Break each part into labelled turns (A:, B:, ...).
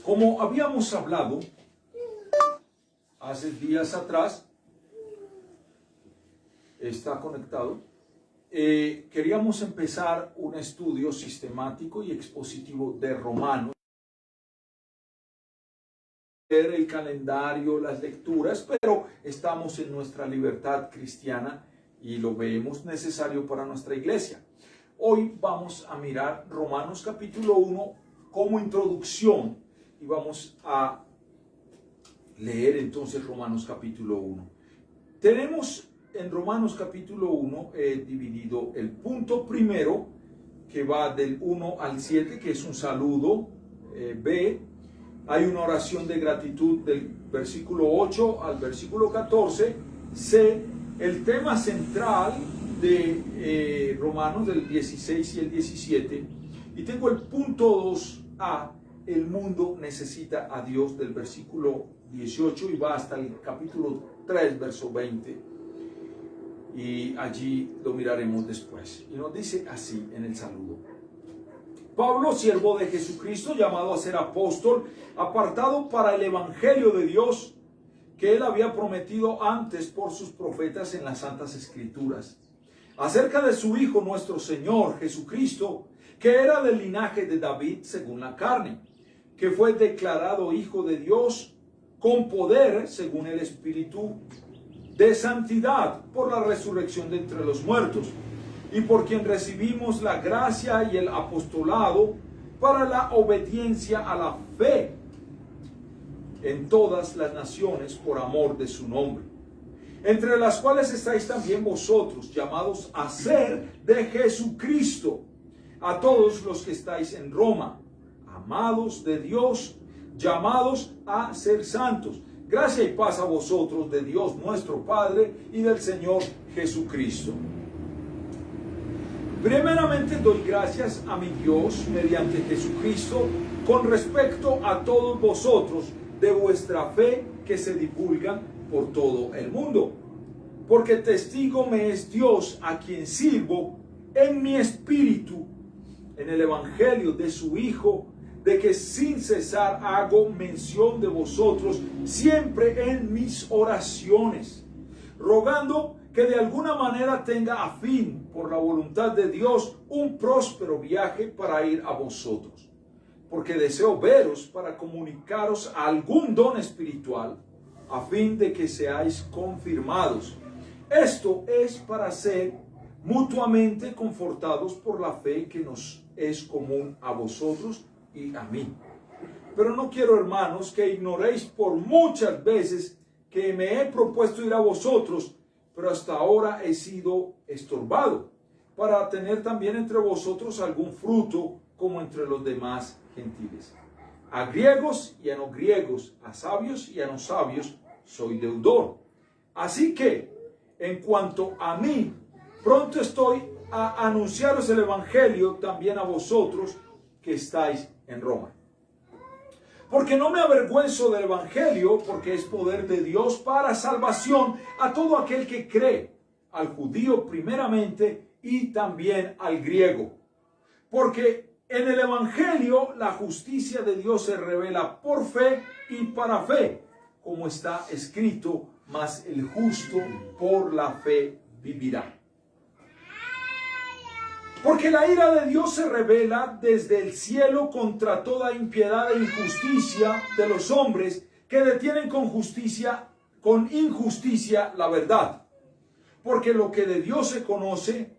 A: Como habíamos hablado hace días atrás, está conectado, queríamos empezar un estudio sistemático y expositivo de Romanos, el calendario, las lecturas, pero estamos en nuestra libertad cristiana y lo vemos necesario para nuestra iglesia. Hoy vamos a mirar Romanos capítulo 1 como introducción y vamos a leer entonces Romanos capítulo 1. Tenemos en Romanos capítulo 1 dividido el punto primero, que va del 1 al 7, que es un saludo. B, hay una oración de gratitud del versículo 8 al versículo 14. C, el tema central de Romanos del 16 y el 17. Y tengo el punto 2a, el mundo necesita a Dios, del versículo 18 y va hasta el capítulo 3, verso 20. Y allí lo miraremos después. Y nos dice así en el saludo: Pablo, siervo de Jesucristo, llamado a ser apóstol, apartado para el evangelio de Dios, que él había prometido antes por sus profetas en las santas escrituras, acerca de su Hijo nuestro Señor Jesucristo, que era del linaje de David según la carne, que fue declarado Hijo de Dios con poder según el Espíritu de santidad por la resurrección de entre los muertos, y por quien recibimos la gracia y el apostolado para la obediencia a la fe en todas las naciones por amor de su nombre, entre las cuales estáis también vosotros, llamados a ser de Jesucristo, a todos los que estáis en Roma, amados de Dios, llamados a ser santos. Gracia y paz a vosotros de Dios nuestro Padre y del Señor Jesucristo. Primeramente doy gracias a mi Dios mediante Jesucristo con respecto a todos vosotros de vuestra fe que se divulga por todo el mundo. Porque testigo me es Dios, a quien sirvo en mi espíritu, en el evangelio de su Hijo, de que sin cesar hago mención de vosotros siempre en mis oraciones, rogando que de alguna manera tenga a fin, por la voluntad de Dios, un próspero viaje para ir a vosotros, porque deseo veros para comunicaros algún don espiritual, a fin de que seáis confirmados. Esto es para ser mutuamente confortados por la fe que nos es común a vosotros y a mí. Pero no quiero, hermanos, que ignoréis por muchas veces que me he propuesto ir a vosotros, pero hasta ahora he sido estorbado, para tener también entre vosotros algún fruto como entre los demás gentiles. A griegos y a no griegos, a sabios y a no sabios, soy deudor. Así que, en cuanto a mí, pronto estoy a anunciaros el evangelio también a vosotros que estáis en Roma. Porque no me avergüenzo del evangelio, porque es poder de Dios para salvación a todo aquel que cree, al judío primeramente y también al griego. Porque en el evangelio la justicia de Dios se revela por fe y para fe, como está escrito: mas el justo por la fe vivirá. Porque la ira de Dios se revela desde el cielo contra toda impiedad e injusticia de los hombres que detienen con injusticia la verdad. Porque lo que de Dios se conoce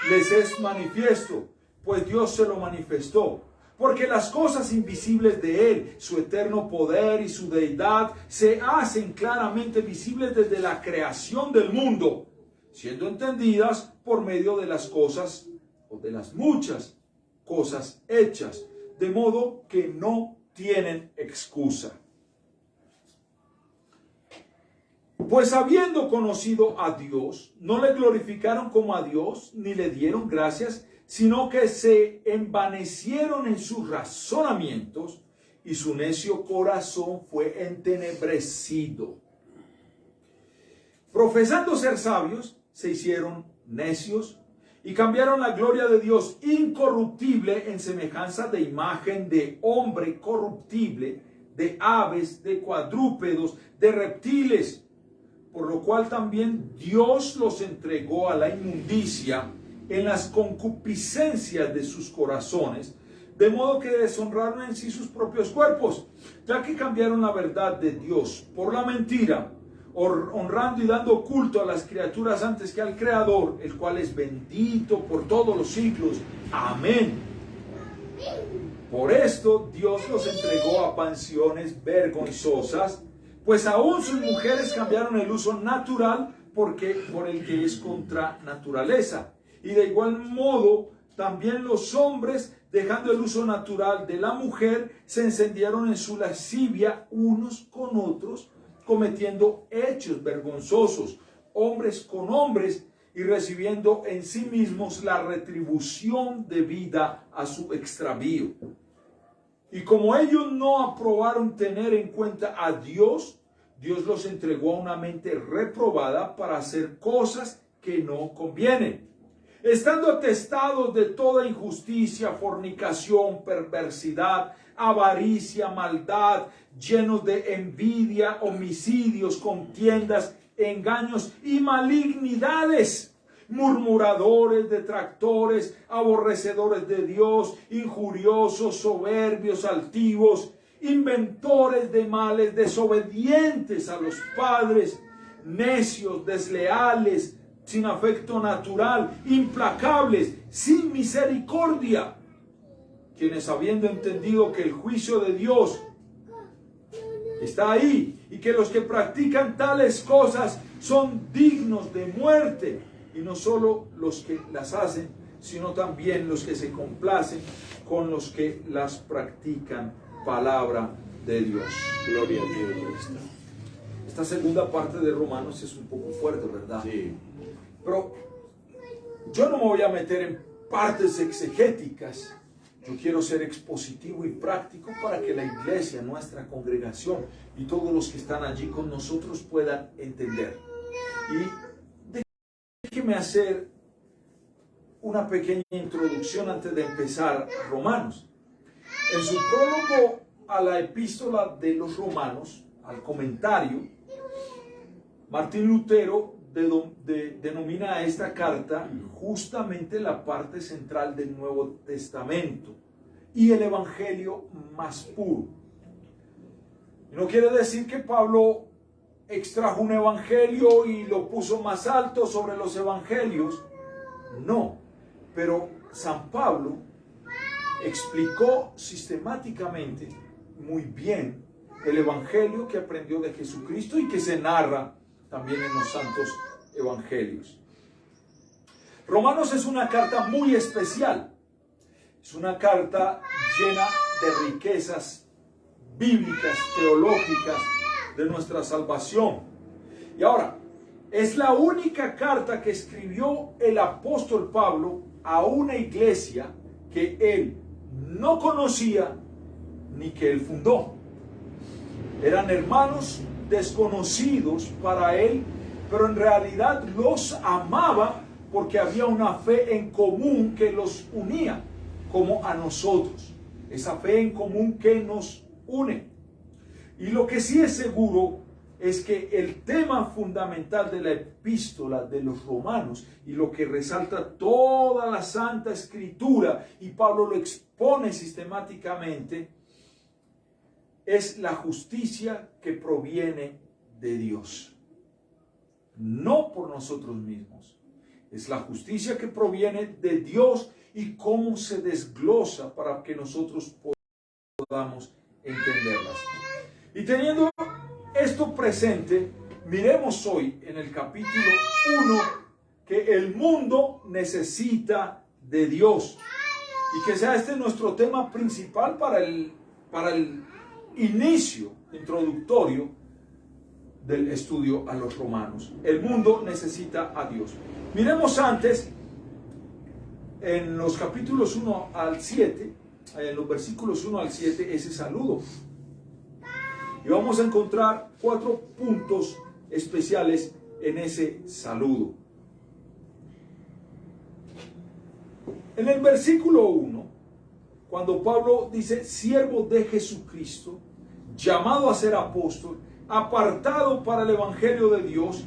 A: les es manifiesto, pues Dios se lo manifestó. Porque las cosas invisibles de Él, su eterno poder y su deidad, se hacen claramente visibles desde la creación del mundo, siendo entendidas por medio de las cosas o de las muchas cosas hechas, de modo que no tienen excusa. Pues habiendo conocido a Dios, no le glorificaron como a Dios, ni le dieron gracias, sino que se envanecieron en sus razonamientos, y su necio corazón fue entenebrecido. Profesando ser sabios, se hicieron necios, y cambiaron la gloria de Dios incorruptible en semejanza de imagen de hombre corruptible, de aves, de cuadrúpedos, de reptiles, por lo cual también Dios los entregó a la inmundicia en las concupiscencias de sus corazones, de modo que deshonraron en sí sus propios cuerpos, ya que cambiaron la verdad de Dios por la mentira, honrando y dando culto a las criaturas antes que al Creador, el cual es bendito por todos los siglos. Amén. Por esto Dios los entregó a pasiones vergonzosas, pues aún sus mujeres cambiaron el uso natural por el que es contra naturaleza. Y de igual modo, también los hombres, dejando el uso natural de la mujer, se encendieron en su lascivia unos con otros, cometiendo hechos vergonzosos, hombres con hombres, y recibiendo en sí mismos la retribución debida a su extravío. Y como ellos no aprobaron tener en cuenta a Dios, Dios los entregó a una mente reprobada para hacer cosas que no convienen, estando atestados de toda injusticia, fornicación, perversidad, avaricia, maldad, llenos de envidia, homicidios, contiendas, engaños y malignidades, murmuradores, detractores, aborrecedores de Dios, injuriosos, soberbios, altivos, inventores de males, desobedientes a los padres, necios, desleales, sin afecto natural, implacables, sin misericordia, quienes, habiendo entendido que el juicio de Dios está ahí y que los que practican tales cosas son dignos de muerte, y no solo los que las hacen, sino también los que se complacen con los que las practican. Palabra de Dios.
B: Gloria a Dios.
A: Esta segunda parte de Romanos es un poco fuerte, ¿verdad?
B: Sí.
A: Pero yo no me voy a meter en partes exegéticas. Yo quiero ser expositivo y práctico para que la iglesia, nuestra congregación y todos los que están allí con nosotros puedan entender. Y déjeme hacer una pequeña introducción antes de empezar Romanos. En su prólogo a la epístola de los Romanos, al comentario, Martín Lutero denomina a esta carta justamente la parte central del Nuevo Testamento y el Evangelio más puro. Y no quiere decir que Pablo extrajo un evangelio y lo puso más alto sobre los evangelios, no, pero San Pablo explicó sistemáticamente muy bien el evangelio que aprendió de Jesucristo y que se narra también en los santos evangelios. Romanos es una carta muy especial. Es una carta llena de riquezas bíblicas, teológicas, de nuestra salvación. Y ahora, es la única carta que escribió el apóstol Pablo a una iglesia que él no conocía ni que él fundó. Eran hermanos desconocidos para él, pero en realidad los amaba porque había una fe en común que los unía, como a nosotros. Esa fe en común que nos une. Y lo que sí es seguro es que el tema fundamental de la epístola de los Romanos y lo que resalta toda la Santa Escritura, y Pablo lo expone sistemáticamente, es la justicia que proviene de Dios, no por nosotros mismos. Es la justicia que proviene de Dios y cómo se desglosa para que nosotros podamos entenderlas. Y teniendo esto presente, miremos hoy en el capítulo 1 que el mundo necesita de Dios, y que sea este nuestro tema principal para el inicio introductorio del estudio a los romanos. El mundo necesita a Dios. Miremos antes en los capítulos 1 al 7, en los versículos 1 al 7, ese saludo. Y vamos a encontrar 4 puntos especiales en ese saludo. En el versículo 1, cuando Pablo dice, siervo de Jesucristo, llamado a ser apóstol, apartado para el evangelio de Dios,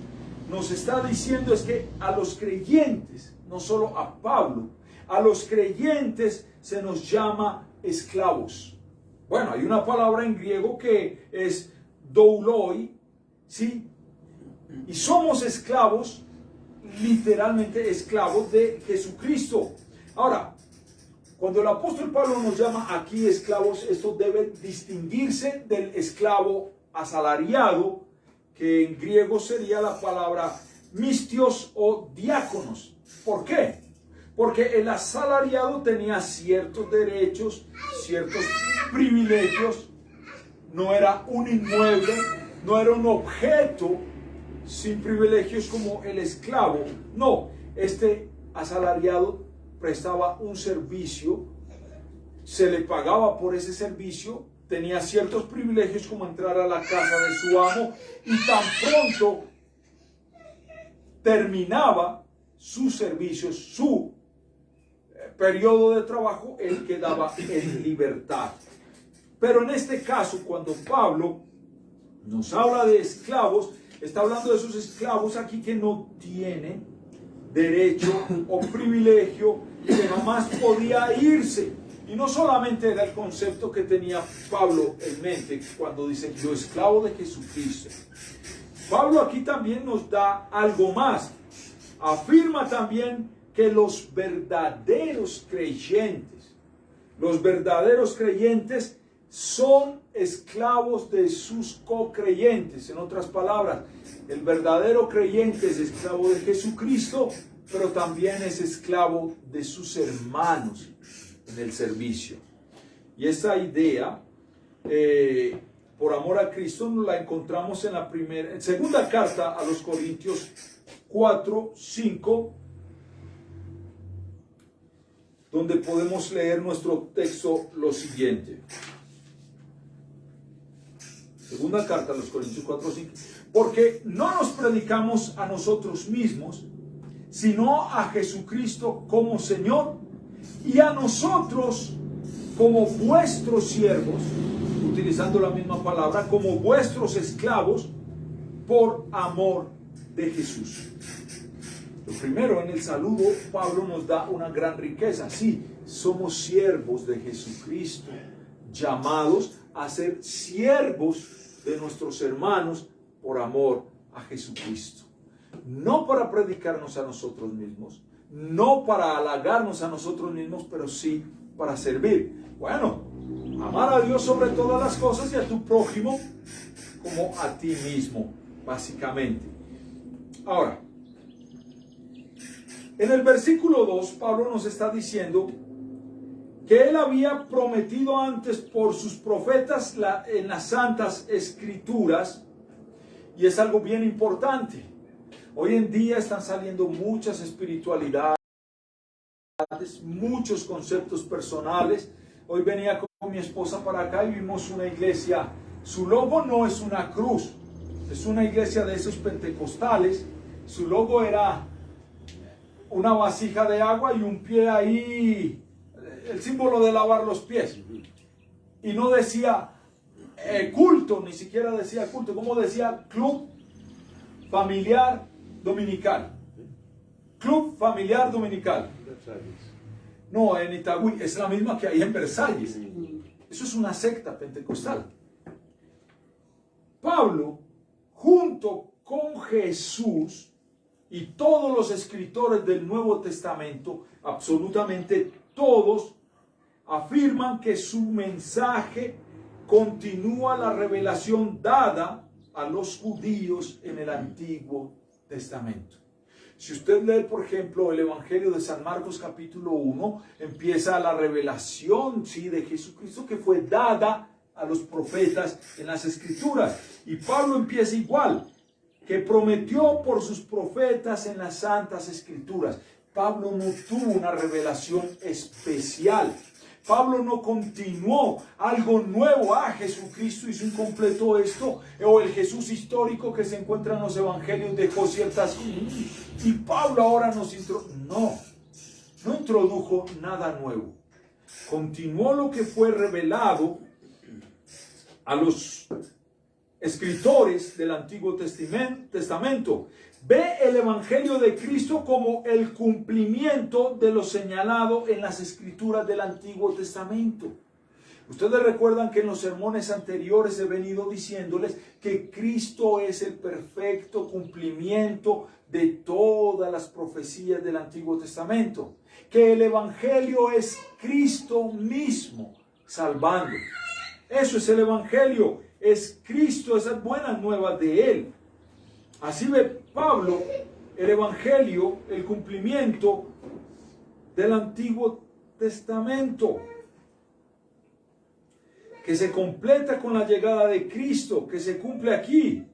A: nos está diciendo es que a los creyentes, no solo a Pablo, a los creyentes se nos llama esclavos. Bueno, hay una palabra en griego que es douloi, ¿sí? Y somos esclavos, literalmente esclavos de Jesucristo. Ahora, cuando el apóstol Pablo nos llama aquí esclavos, esto debe distinguirse del esclavo asalariado, que en griego sería la palabra mistios o diáconos. ¿Por qué? Porque el asalariado tenía ciertos derechos, ciertos privilegios, no era un inmueble, no era un objeto sin privilegios como el esclavo. No, este asalariado prestaba un servicio, se le pagaba por ese servicio, tenía ciertos privilegios como entrar a la casa de su amo y tan pronto terminaba sus servicios, su periodo de trabajo, él quedaba en libertad. Pero en este caso, cuando Pablo nos habla de esclavos, está hablando de esos esclavos aquí que no tienen derecho o privilegio, que jamás podía irse. Y no solamente era el concepto que tenía Pablo en mente cuando dice yo esclavo de Jesucristo. Pablo aquí también nos da algo más. Afirma también que los verdaderos creyentes son esclavos de sus co-creyentes. En otras palabras, el verdadero creyente es esclavo de Jesucristo, pero también es esclavo de sus hermanos en el servicio. Y esa idea, por amor a Cristo, la encontramos en la segunda carta a los Corintios 4:5, donde podemos leer nuestro texto lo siguiente. Segunda carta a los Corintios 4:5. Porque no nos predicamos a nosotros mismos, sino a Jesucristo como Señor, y a nosotros como vuestros siervos, utilizando la misma palabra, como vuestros esclavos, por amor de Jesús. Lo primero, en el saludo, Pablo nos da una gran riqueza. Sí, somos siervos de Jesucristo, llamados a ser siervos de nuestros hermanos por amor a Jesucristo. No para predicarnos a nosotros mismos, no para halagarnos a nosotros mismos, pero sí para servir. Bueno, amar a Dios sobre todas las cosas y a tu prójimo como a ti mismo, básicamente. Ahora, en el versículo 2, Pablo nos está diciendo que él había prometido antes por sus profetas en las santas escrituras, y es algo bien importante. Hoy en día están saliendo muchas espiritualidades, muchos conceptos personales. Hoy venía con mi esposa para acá y vimos una iglesia. Su logo no es una cruz, es una iglesia de esos pentecostales. Su logo era una vasija de agua y un pie ahí, el símbolo de lavar los pies. Y no decía culto, ni siquiera decía culto, como decía Club Familiar Dominical. Club Familiar Dominical. No, en Itagüí, es la misma que hay en Versalles. Eso es una secta pentecostal. Pablo, junto con Jesús y todos los escritores del Nuevo Testamento, absolutamente todos, afirman que su mensaje continúa la revelación dada a los judíos en el Antiguo Testamento. Si usted lee, por ejemplo, el Evangelio de San Marcos capítulo 1, empieza la revelación, ¿sí?, de Jesucristo que fue dada a los profetas en las Escrituras. Y Pablo empieza igual, que prometió por sus profetas en las Santas Escrituras. Pablo no tuvo una revelación especial. Pablo no continuó algo nuevo. Jesucristo hizo un completo esto, o el Jesús histórico que se encuentra en los evangelios dejó ciertas... Y Pablo ahora no introdujo nada nuevo. Continuó lo que fue revelado a los escritores del Antiguo Testamento. Ve el Evangelio de Cristo como el cumplimiento de lo señalado en las Escrituras del Antiguo Testamento. Ustedes recuerdan que en los sermones anteriores he venido diciéndoles que Cristo es el perfecto cumplimiento de todas las profecías del Antiguo Testamento. Que el Evangelio es Cristo mismo salvando. Eso es el Evangelio. Es Cristo, esas buenas nuevas de Él. Así ve Pablo el Evangelio, el cumplimiento del Antiguo Testamento, que se completa con la llegada de Cristo, que se cumple aquí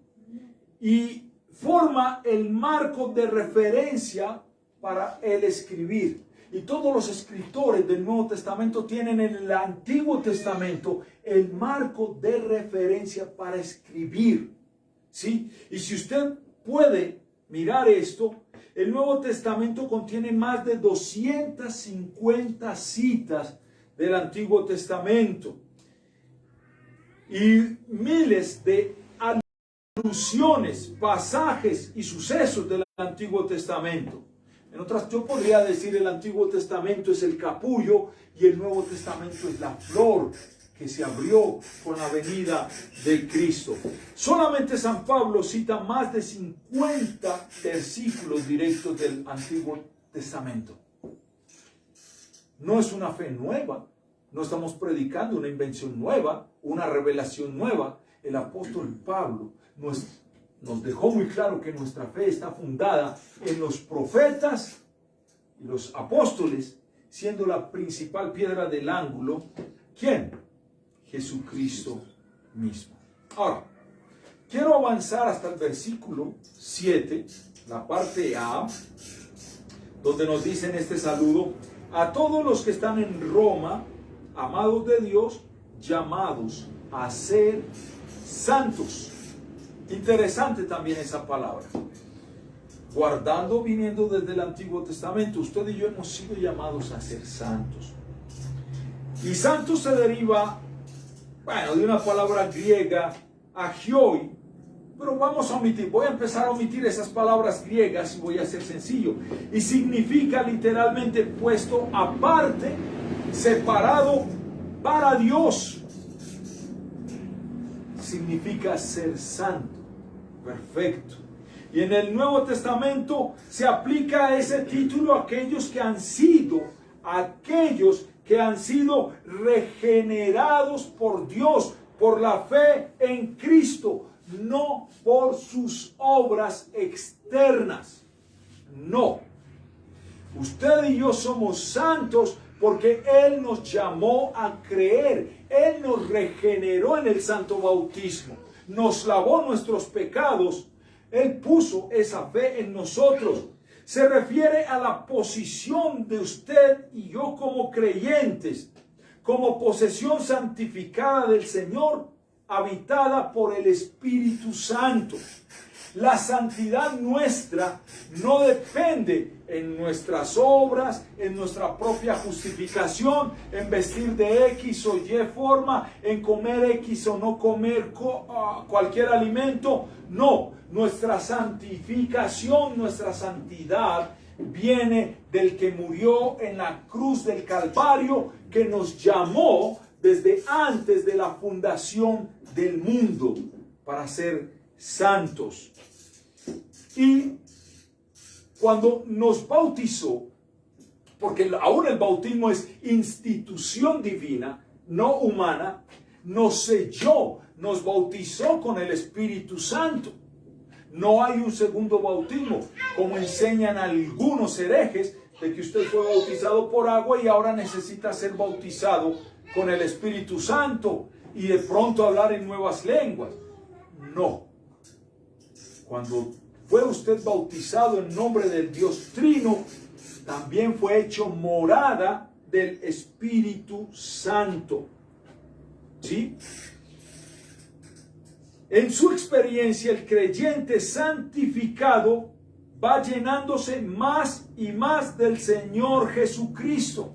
A: y forma el marco de referencia para el escribir. Y todos los escritores del Nuevo Testamento tienen en el Antiguo Testamento el marco de referencia para escribir, ¿sí? Y si usted puede mirar esto, el Nuevo Testamento contiene más de 250 citas del Antiguo Testamento y miles de alusiones, pasajes y sucesos del Antiguo Testamento. En otras, yo podría decir el Antiguo Testamento es el capullo y el Nuevo Testamento es la flor que se abrió con la venida de Cristo. Solamente San Pablo cita más de 50 versículos directos del Antiguo Testamento. No es una fe nueva, no estamos predicando una invención nueva, una revelación nueva. El apóstol Pablo nos dejó muy claro que nuestra fe está fundada en los profetas y los apóstoles, siendo la principal piedra del ángulo, ¿quién? Jesucristo mismo. Ahora, quiero avanzar hasta el versículo 7, la parte A, donde nos dicen este saludo: a todos los que están en Roma, amados de Dios, llamados a ser santos. Interesante también esa palabra. Guardando, viniendo desde el Antiguo Testamento, usted y yo hemos sido llamados a ser santos. Y santos se deriva, de una palabra griega, agioi, pero vamos a omitir, voy a empezar a omitir esas palabras griegas y voy a ser sencillo. Y significa literalmente puesto aparte, separado para Dios. Significa ser santo, perfecto. Y en el Nuevo Testamento se aplica ese título a aquellos que han sido regenerados por Dios, por la fe en Cristo, no por sus obras externas. No. Usted y yo somos santos porque Él nos llamó a creer. Él nos regeneró en el santo bautismo. Nos lavó nuestros pecados. Él puso esa fe en nosotros. Se refiere a la posición de usted y yo como creyentes, como posesión santificada del Señor, habitada por el Espíritu Santo. La santidad nuestra no depende en nuestras obras, en nuestra propia justificación, en vestir de X o Y forma, en comer X o no comer cualquier alimento. No, nuestra santificación, nuestra santidad viene del que murió en la cruz del Calvario, que nos llamó desde antes de la fundación del mundo para ser santos. Y cuando nos bautizó, porque aún el bautismo es institución divina, no humana, nos selló, nos bautizó con el Espíritu Santo. No hay un segundo bautismo, como enseñan algunos herejes, de que usted fue bautizado por agua y ahora necesita ser bautizado con el Espíritu Santo y de pronto hablar en nuevas lenguas. No. Cuando fue usted bautizado en nombre del Dios Trino, también fue hecho morada del Espíritu Santo. ¿Sí? En su experiencia, el creyente santificado va llenándose más y más del Señor Jesucristo.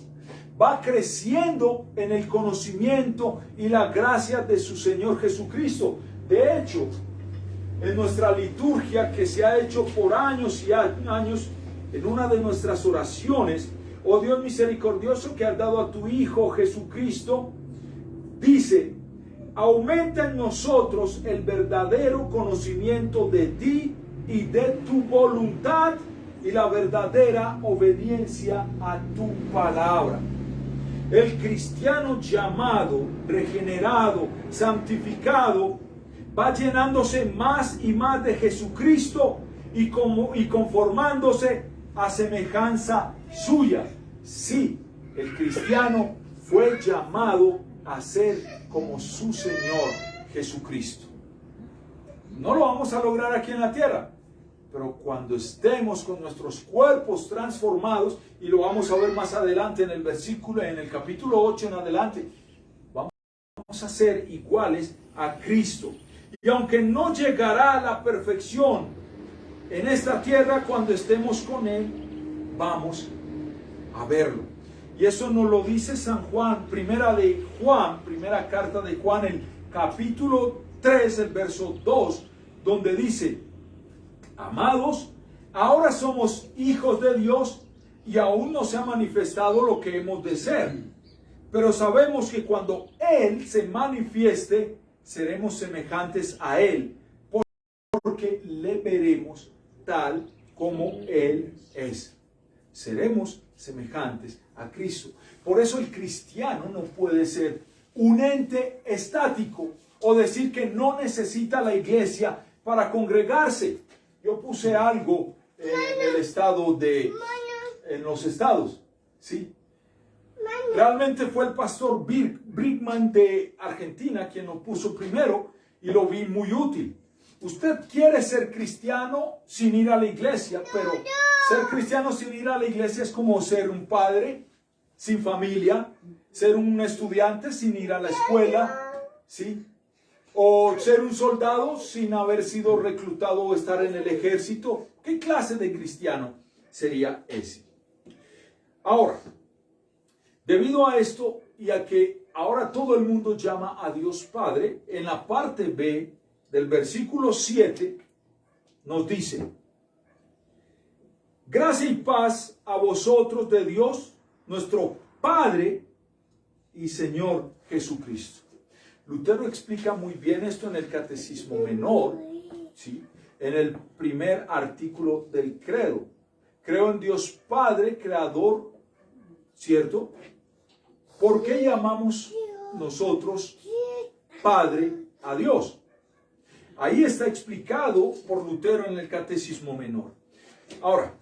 A: va creciendo en el conocimiento y la gracia de su Señor Jesucristo. De hecho, en nuestra liturgia que se ha hecho por años y años, en una de nuestras oraciones, oh Dios misericordioso que has dado a tu Hijo Jesucristo, dice: aumenta en nosotros el verdadero conocimiento de ti y de tu voluntad y la verdadera obediencia a tu palabra. El cristiano llamado, regenerado, santificado, va llenándose más y más de Jesucristo y conformándose a semejanza suya. Sí, el cristiano fue llamado a ser como su Señor Jesucristo. No lo vamos a lograr aquí en la tierra, pero cuando estemos con nuestros cuerpos transformados, y lo vamos a ver más adelante en el versículo, en el capítulo 8 en adelante, vamos a ser iguales a Cristo. Y aunque no llegará a la perfección en esta tierra, cuando estemos con Él, vamos a verlo. Y eso nos lo dice San Juan, primera carta de Juan, el capítulo 3, el verso 2, donde dice: amados, ahora somos hijos de Dios y aún no se ha manifestado lo que hemos de ser. Pero sabemos que cuando Él se manifieste, seremos semejantes a Él, porque le veremos tal como Él es. Seremos semejantes a Cristo. Por eso el cristiano no puede ser un ente estático o decir que no necesita la iglesia para congregarse. Yo puse algo en los estados, ¿sí? Realmente fue el pastor Brickman de Argentina quien lo puso primero y lo vi muy útil. Usted quiere ser cristiano sin ir a la iglesia, pero ser cristiano sin ir a la iglesia es como ser un padre sin familia, ser un estudiante sin ir a la escuela, ¿sí? O ser un soldado sin haber sido reclutado o estar en el ejército. ¿Qué clase de cristiano sería ese? Ahora, debido a esto y a que ahora todo el mundo llama a Dios Padre, en la parte B del versículo 7 nos dice: gracia y paz a vosotros de Dios, nuestro Padre y Señor Jesucristo. Lutero explica muy bien esto en el Catecismo Menor, ¿sí? En el primer artículo del credo. Creo en Dios Padre, Creador, ¿cierto? ¿Por qué llamamos nosotros Padre a Dios? Ahí está explicado por Lutero en el Catecismo Menor. Ahora,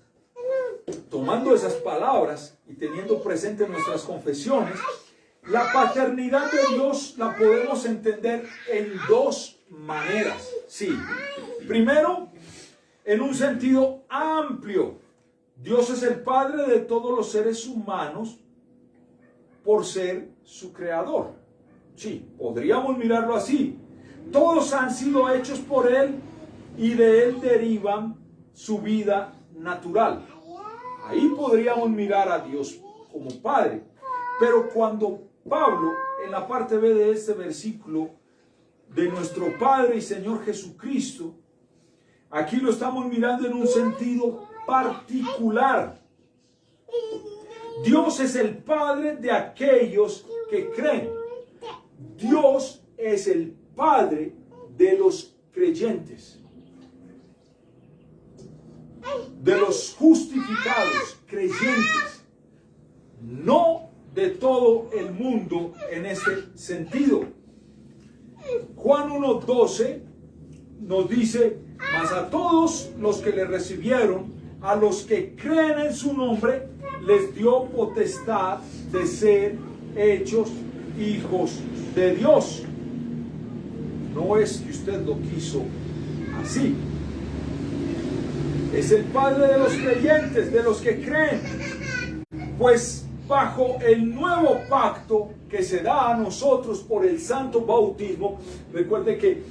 A: tomando esas palabras y teniendo presente nuestras confesiones, la paternidad de Dios la podemos entender en dos maneras. Sí, primero, en un sentido amplio. Dios es el Padre de todos los seres humanos por ser su creador. Sí, podríamos mirarlo así. Todos han sido hechos por Él y de Él derivan su vida natural. Ahí podríamos mirar a Dios como Padre. Pero cuando Pablo, en la parte B de este versículo, de nuestro Padre y Señor Jesucristo, aquí lo estamos mirando en un sentido particular. Dios es el Padre de aquellos que creen. Dios es el Padre de los creyentes, de los justificados, creyentes, no de todo el mundo en este sentido. Juan 1:12 nos dice: mas a todos los que le recibieron, a los que creen en su nombre, les dio potestad de ser hechos hijos de Dios. No es que usted lo quiso así. Es el Padre de los creyentes, de los que creen. Pues bajo el nuevo pacto que se da a nosotros por el santo bautismo, recuerde que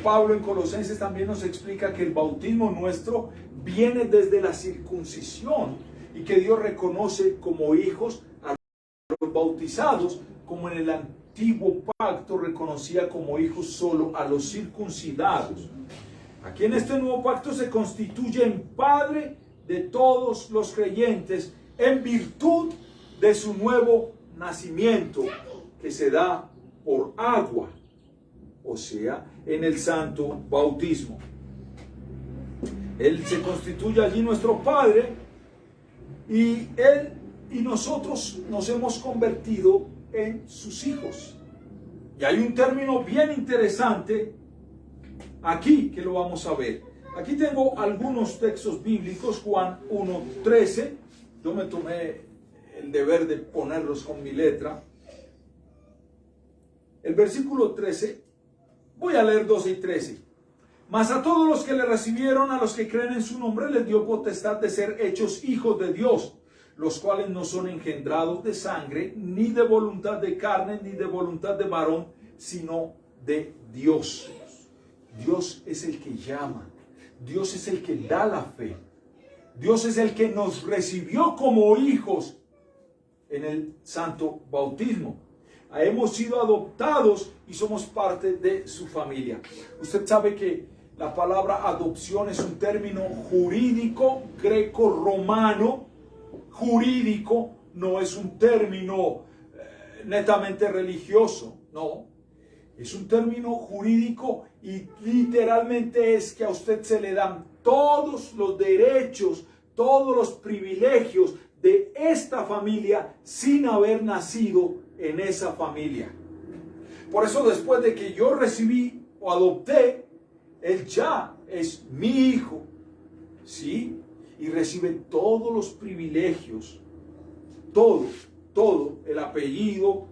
A: Pablo en Colosenses también nos explica que el bautismo nuestro viene desde la circuncisión y que Dios reconoce como hijos a los bautizados, como en el antiguo pacto reconocía como hijos solo a los circuncidados. Aquí en este nuevo pacto se constituye en padre de todos los creyentes en virtud de su nuevo nacimiento, que se da por agua, o sea, en el santo bautismo. Él se constituye allí nuestro Padre, y Él y nosotros nos hemos convertido en sus hijos. Y hay un término bien interesante aquí que lo vamos a ver. Aquí tengo algunos textos bíblicos. Juan 1:13. Yo me tomé el deber de ponerlos con mi letra. El versículo 13, voy a leer 12 y 13. Mas a todos los que le recibieron, a los que creen en su nombre, les dio potestad de ser hechos hijos de Dios, los cuales no son engendrados de sangre, ni de voluntad de carne, ni de voluntad de varón, sino de Dios. Dios es el que llama. Dios es el que da la fe. Dios es el que nos recibió como hijos en el santo bautismo. Hemos sido adoptados y somos parte de su familia. Usted sabe que la palabra adopción es un término jurídico greco-romano. Jurídico, no es un término netamente religioso, no. Es un término jurídico y literalmente es que a usted se le dan todos los derechos, todos los privilegios de esta familia sin haber nacido en esa familia. Por eso, después de que yo recibí o adopté, él ya es mi hijo, ¿sí? Y recibe todos los privilegios, todo, el apellido.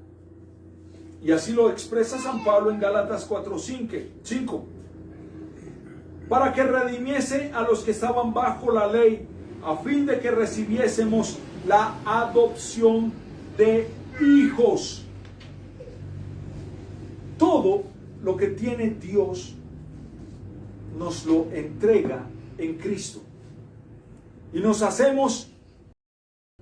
A: Y así lo expresa San Pablo en Gálatas 4:5. Para que redimiese a los que estaban bajo la ley, a fin de que recibiésemos la adopción de hijos. Todo lo que tiene Dios nos lo entrega en Cristo. Y nos hacemos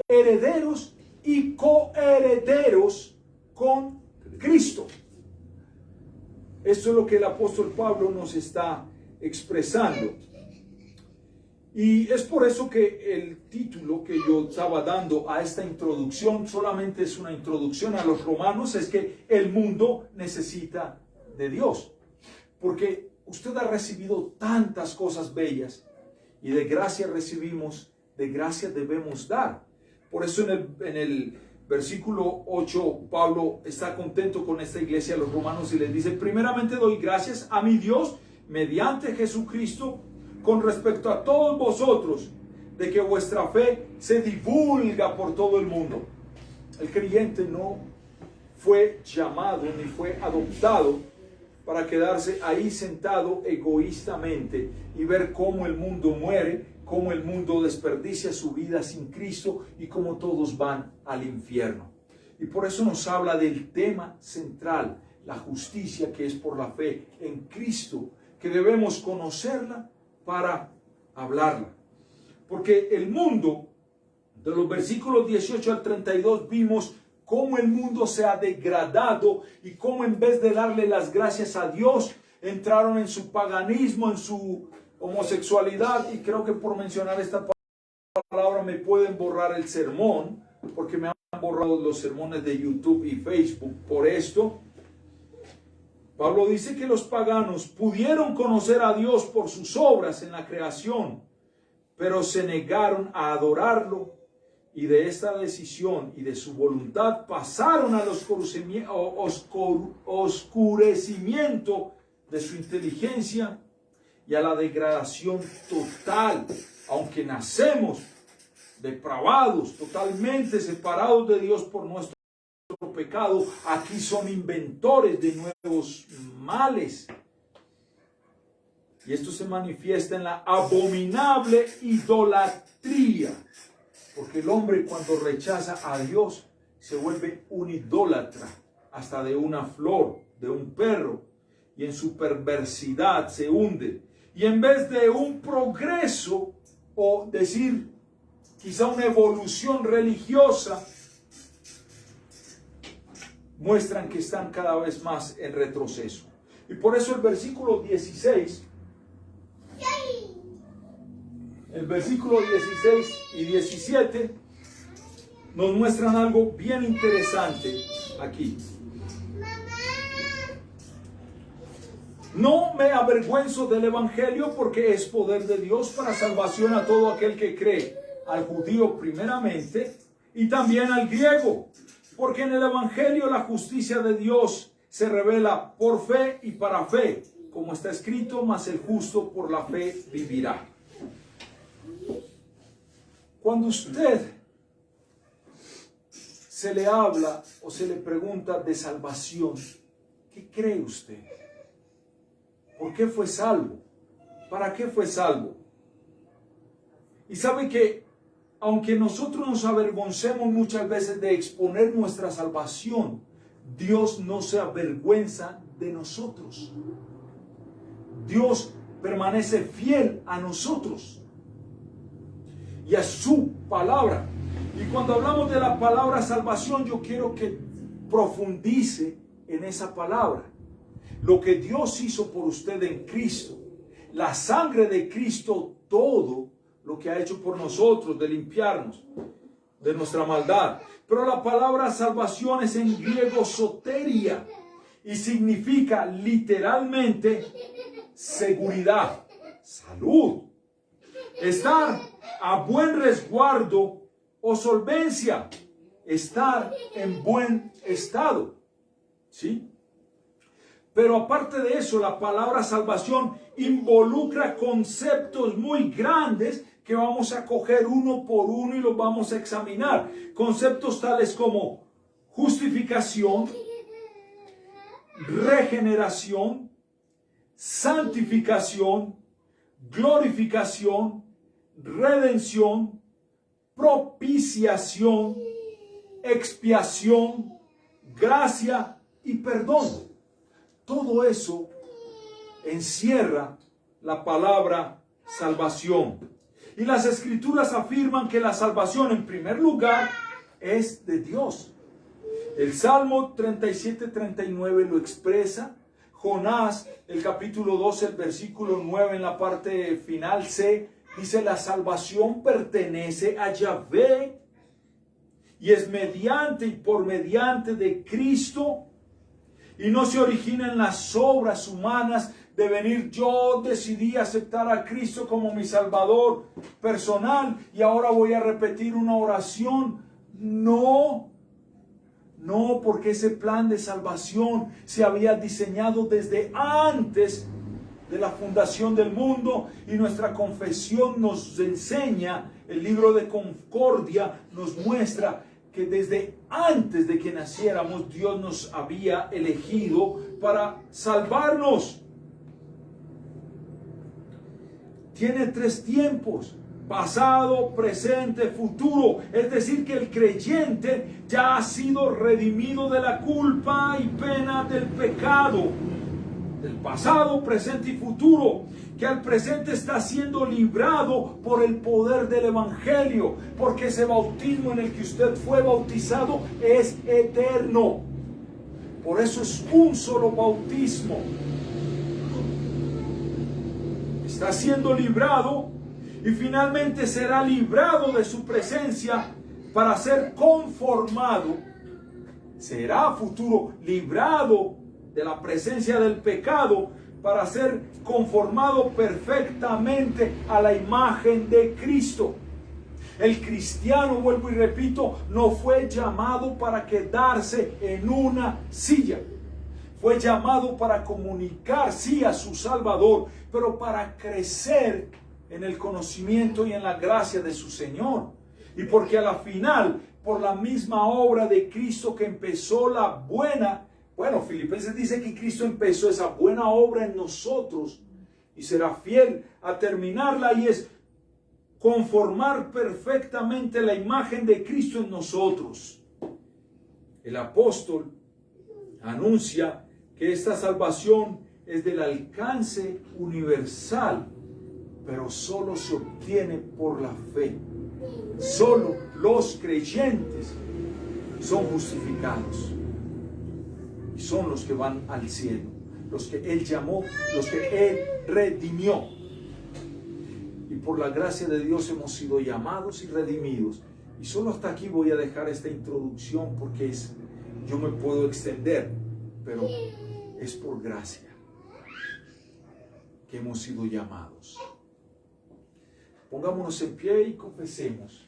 A: herederos y coherederos con Cristo. Esto es lo que el apóstol Pablo nos está expresando. Y es por eso que el título que yo estaba dando a esta introducción solamente es una introducción a los romanos, es que el mundo necesita de Dios. Porque usted ha recibido tantas cosas bellas y de gracia recibimos, de gracia debemos dar. Por eso en el versículo 8, Pablo está contento con esta iglesia de los romanos y les dice: primeramente doy gracias a mi Dios mediante Jesucristo con respecto a todos vosotros, de que vuestra fe se divulga por todo el mundo. El creyente no fue llamado ni fue adoptado para quedarse ahí sentado egoístamente y ver cómo el mundo muere, cómo el mundo desperdicia su vida sin Cristo y cómo todos van al infierno. Y por eso nos habla del tema central, la justicia que es por la fe en Cristo, que debemos conocerla para hablarla. Porque el mundo, de los versículos 18 al 32, vimos cómo el mundo se ha degradado y cómo en vez de darle las gracias a Dios, entraron en su paganismo, en su homosexualidad. Y creo que por mencionar esta palabra me pueden borrar el sermón, porque me han borrado los sermones de YouTube y Facebook por esto. Pablo dice que los paganos pudieron conocer a Dios por sus obras en la creación, pero se negaron a adorarlo, y de esta decisión y de su voluntad pasaron al oscurecimiento de su inteligencia y a la degradación total. Aunque nacemos depravados, totalmente separados de Dios por nuestro pecado, aquí son inventores de nuevos males. Y esto se manifiesta en la abominable idolatría. Porque el hombre, cuando rechaza a Dios, se vuelve un idólatra, hasta de una flor, de un perro, y en su perversidad se hunde. Y en vez de un progreso, o decir quizá una evolución religiosa, muestran que están cada vez más en retroceso. Y por eso el versículo 16, el versículo 16 y 17 nos muestran algo bien interesante aquí. No me avergüenzo del evangelio, porque es poder de Dios para salvación a todo aquel que cree, al judío primeramente y también al griego, porque en el evangelio la justicia de Dios se revela por fe y para fe, como está escrito: mas el justo por la fe vivirá. Cuando usted se le habla o se le pregunta de salvación, ¿qué cree usted? ¿Por qué fue salvo? ¿Para qué fue salvo? Y sabe que aunque nosotros nos avergoncemos muchas veces de exponer nuestra salvación, Dios no se avergüenza de nosotros. Dios permanece fiel a nosotros y a su palabra. Y cuando hablamos de la palabra salvación, yo quiero que profundice en esa palabra. Lo que Dios hizo por usted en Cristo, la sangre de Cristo, todo lo que ha hecho por nosotros, de limpiarnos de nuestra maldad. Pero la palabra salvación es en griego soteria y significa literalmente seguridad, salud, estar a buen resguardo o solvencia, estar en buen estado, ¿sí? Pero aparte de eso, la palabra salvación involucra conceptos muy grandes que vamos a coger uno por uno y los vamos a examinar. Conceptos tales como justificación, regeneración, santificación, glorificación, redención, propiciación, expiación, gracia y perdón. Todo eso encierra la palabra salvación. Y las escrituras afirman que la salvación, en primer lugar, es de Dios. El Salmo 37-39 lo expresa. Jonás, el capítulo 12, el versículo 9, en la parte final C, dice: la salvación pertenece a Yahvé y es mediante y por mediante de Cristo, y no se origina en las obras humanas de venir, yo decidí aceptar a Cristo como mi Salvador personal y ahora voy a repetir una oración. No, porque ese plan de salvación se había diseñado desde antes de la fundación del mundo, y nuestra confesión nos enseña, el libro de Concordia nos muestra que desde antes de que naciéramos Dios nos había elegido para salvarnos. Tiene 3 tiempos: pasado, presente, futuro. Es decir, que el creyente ya ha sido redimido de la culpa y pena del pecado, del pasado, presente y futuro, que al presente está siendo librado por el poder del evangelio, porque ese bautismo en el que usted fue bautizado es eterno. Por eso es un solo bautismo. Está siendo librado y finalmente será librado de su presencia para ser conformado. Será futuro librado de la presencia del pecado para ser conformado perfectamente a la imagen de Cristo. El cristiano, vuelvo y repito, no fue llamado para quedarse en una silla. Fue llamado para comunicar, sí, a su Salvador, pero para crecer en el conocimiento y en la gracia de su Señor. Y porque a la final, por la misma obra de Cristo que empezó la buena, Filipenses dice que Cristo empezó esa buena obra en nosotros y será fiel a terminarla, y es conformar perfectamente la imagen de Cristo en nosotros. El apóstol anuncia que esta salvación es del alcance universal, pero solo se obtiene por la fe. Solo los creyentes son justificados. y son los que van al cielo, los que Él llamó, los que Él redimió. Y por la gracia de Dios hemos sido llamados y redimidos. Y solo hasta aquí voy a dejar esta introducción porque yo me puedo extender, pero es por gracia que hemos sido llamados. Pongámonos en pie y confesemos.